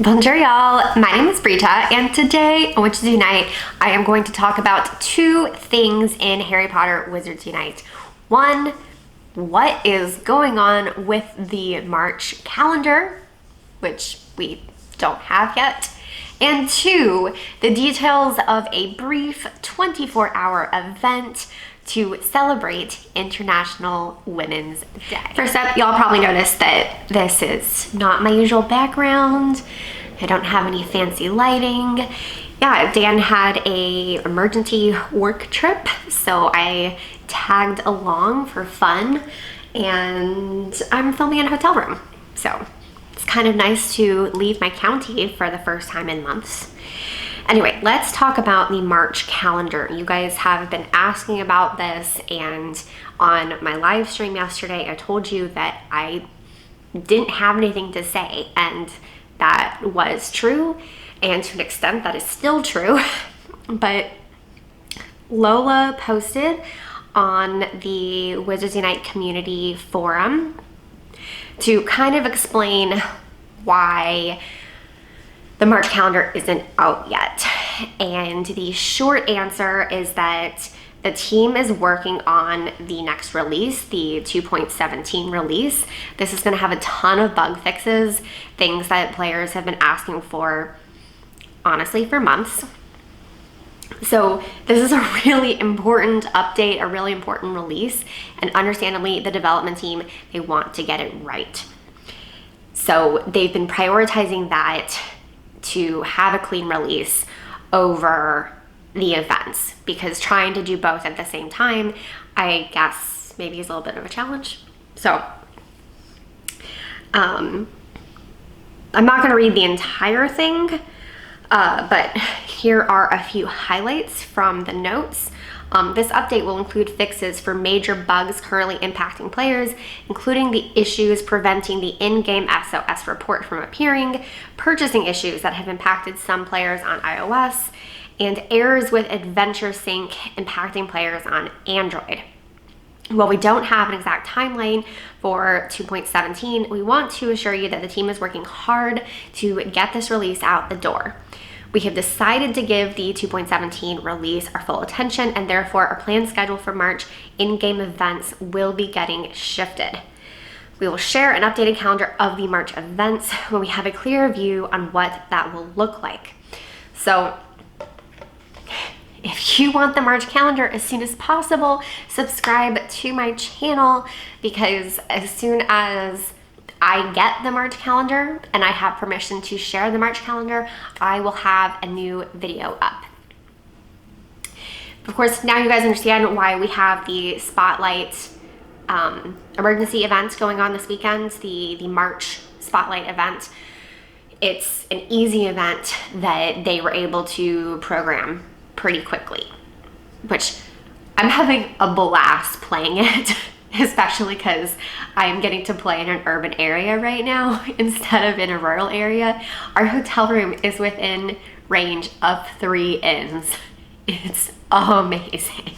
Bonjour y'all, my name is Brita, and today on Witches Unite, I am going to talk about two things in Harry Potter Wizards Unite. One, what is going on with the March calendar, which we don't have yet, and two, the details of a brief 24-hour event to celebrate International Women's Day. First up, y'all probably noticed that this is not my usual background. I don't have any fancy lighting. Yeah, Dan had a emergency work trip, so I tagged along for fun, and I'm filming in a hotel room. So it's kind of nice to leave my county for the first time in months. Anyway, let's talk about the March calendar. You guys have been asking about this, and on my live stream yesterday, I told you that I didn't have anything to say, and that was true, and to an extent that is still true. But Lola posted on the Wizards Unite community forum to kind of explain why the March calendar isn't out yet. And the short answer is that the team is working on the next release, the 2.17 release. This is going to have a ton of bug fixes, things that players have been asking for, honestly, for months. So this is a really important update, a really important release, and understandably, the development team, they want to get it right. So they've been prioritizing that to have a clean release over the events, because trying to do both at the same time, I guess maybe is a little bit of a challenge. So I'm not going to read the entire thing, but here are a few highlights from the notes. This update will include fixes for major bugs currently impacting players, including the issues preventing the in-game SOS report from appearing, purchasing issues that have impacted some players on iOS, and errors with Adventure Sync impacting players on Android. While we don't have an exact timeline for 2.17, we want to assure you that the team is working hard to get this release out the door. We have decided to give the 2.17 release our full attention, and therefore our planned schedule for March in-game events will be getting shifted. We will share an updated calendar of the March events when we have a clear view on what that will look like. So if you want the March calendar as soon as possible, subscribe to my channel, because as soon as I get the March calendar and I have permission to share the March calendar, I will have a new video up. Of course, now you guys understand why we have the Spotlight emergency event going on this weekend, the March Spotlight event. It's an easy event that they were able to program pretty quickly, which I'm having a blast playing it. Especially because I'm getting to play in an urban area right now instead of in a rural area. Our hotel room is within range of 3 inns. It's amazing.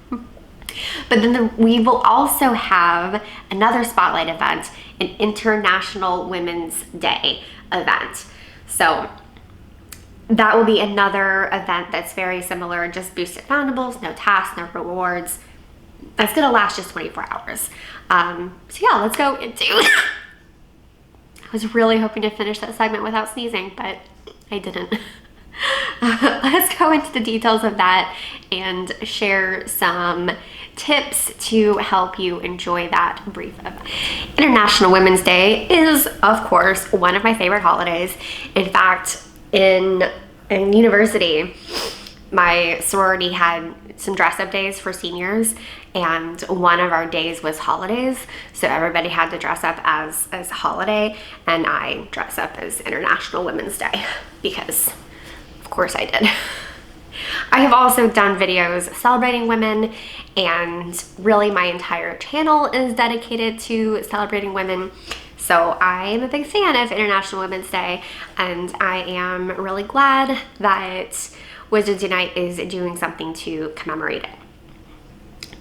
But then we will also have another Spotlight event, an International Women's Day event. So that will be another event that's very similar, just boosted foundables, no tasks, no rewards. That's gonna last just 24 hours. So yeah, let's go into I was really hoping to finish that segment without sneezing, but I didn't. Let's go into the details of that and share some tips to help you enjoy that brief event. International Women's Day is, of course, one of my favorite holidays. In fact, in university, my sorority had some dress-up days for seniors, and one of our days was holidays, so everybody had to dress up as a holiday, and I dress up as International Women's Day because, of course, I did. I have also done videos celebrating women, and really my entire channel is dedicated to celebrating women. So I'm a big fan of International Women's Day, and I am really glad that Wizards Unite is doing something to commemorate it.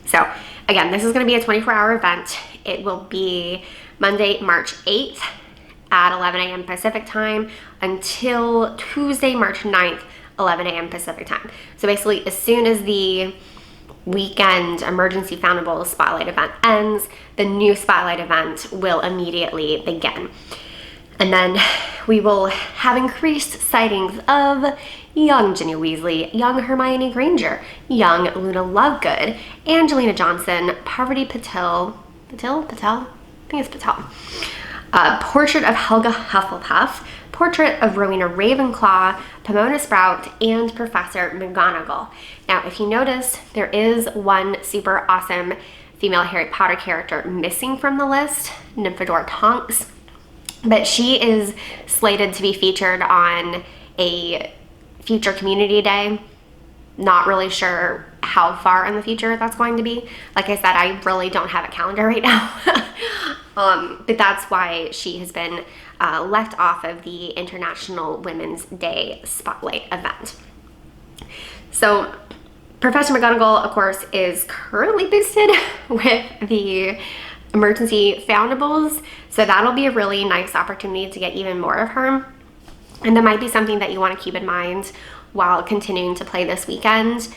So again, this is going to be a 24-hour event. It will be Monday, March 8th at 11 a.m. Pacific time until Tuesday, March 9th, 11 a.m. Pacific time. So basically, as soon as the weekend emergency foundables spotlight event ends, the new spotlight event will immediately begin. And then we will have increased sightings of young Ginny Weasley, young Hermione Granger, young Luna Lovegood, Angelina Johnson, Parvati Patel, I think it's Patel, portrait of Helga Hufflepuff, portrait of Rowena Ravenclaw, Pomona Sprout, and Professor McGonagall. Now, if you notice, there is one super awesome female Harry Potter character missing from the list, Nymphadora Tonks, but she is slated to be featured on a future community day. Not really sure how far in the future that's going to be. Like I said, I really don't have a calendar right now. But that's why she has been left off of the International Women's Day Spotlight event. So Professor McGonagall, of course, is currently boosted with the emergency foundables. So that'll be a really nice opportunity to get even more of her. And that might be something that you want to keep in mind while continuing to play this weekend.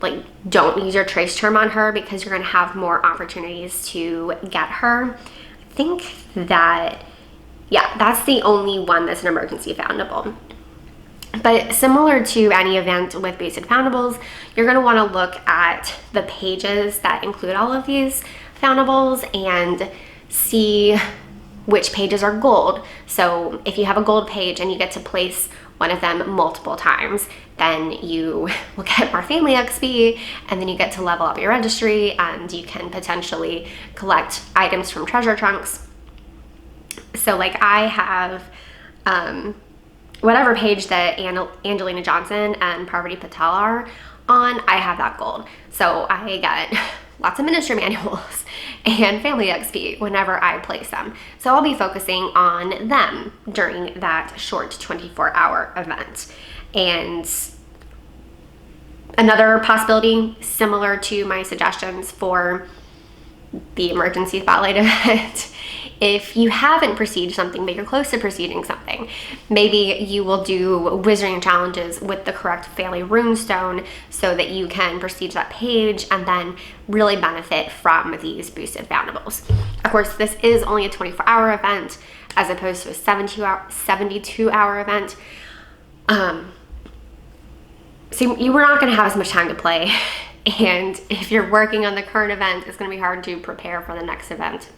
Like, don't use your trace term on her because you're going to have more opportunities to get her. I think that, yeah, that's the only one that's an emergency foundable. But similar to any event with boosted foundables, you're going to want to look at the pages that include all of these foundables and see which pages are gold. So if you have a gold page and you get to place one of them multiple times, then you will get more family XP, and then you get to level up your registry, and you can potentially collect items from treasure trunks. So like I have whatever page that Angelina Johnson and Parvati Patel are on, I have that gold. So I get lots of ministry manuals and family XP whenever I place them. So I'll be focusing on them during that short 24-hour event. And another possibility, similar to my suggestions for the emergency spotlight event, if you haven't prestiged something but you're close to prestiging something, maybe you will do wizarding challenges with the correct family runestone so that you can prestige that page and then really benefit from these boosted foundables. Of course, this is only a 24-hour event as opposed to a 72-hour event. So you were not going to have as much time to play, and if you're working on the current event, it's going to be hard to prepare for the next event.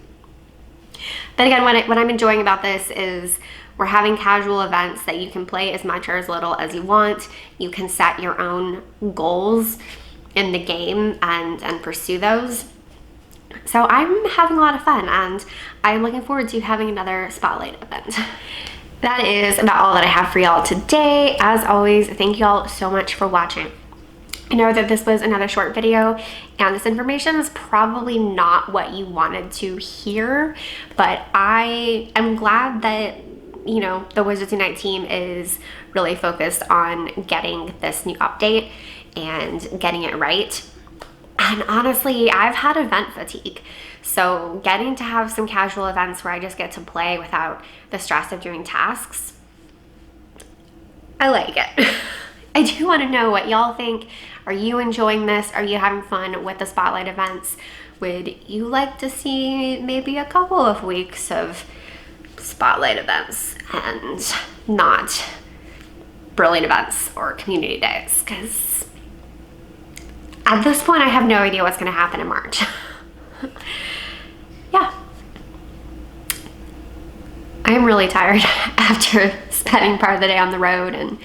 But again, what I'm enjoying about this is we're having casual events that you can play as much or as little as you want. You can set your own goals in the game and pursue those. So I'm having a lot of fun, and I'm looking forward to having another spotlight event. That is about all that I have for y'all today. As always, thank y'all so much for watching. I know that this was another short video, and this information is probably not what you wanted to hear, but I am glad that, you know, the Wizards Unite team is really focused on getting this new update and getting it right. And honestly, I've had event fatigue. So getting to have some casual events where I just get to play without the stress of doing tasks, I like it. I do want to know what y'all think. Are you enjoying this? Are you having fun with the spotlight events? Would you like to see maybe a couple of weeks of spotlight events and not brilliant events or community days? Because at this point, I have no idea what's going to happen in March. Yeah. I am really tired after spending part of the day on the road and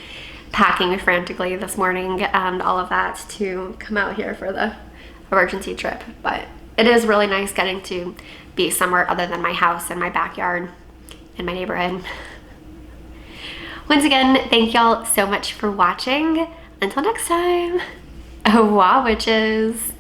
packing frantically this morning and all of that to come out here for the emergency trip. But it is really nice getting to be somewhere other than my house and my backyard and my neighborhood. Once again, thank y'all so much for watching. Until next time, WUtubers.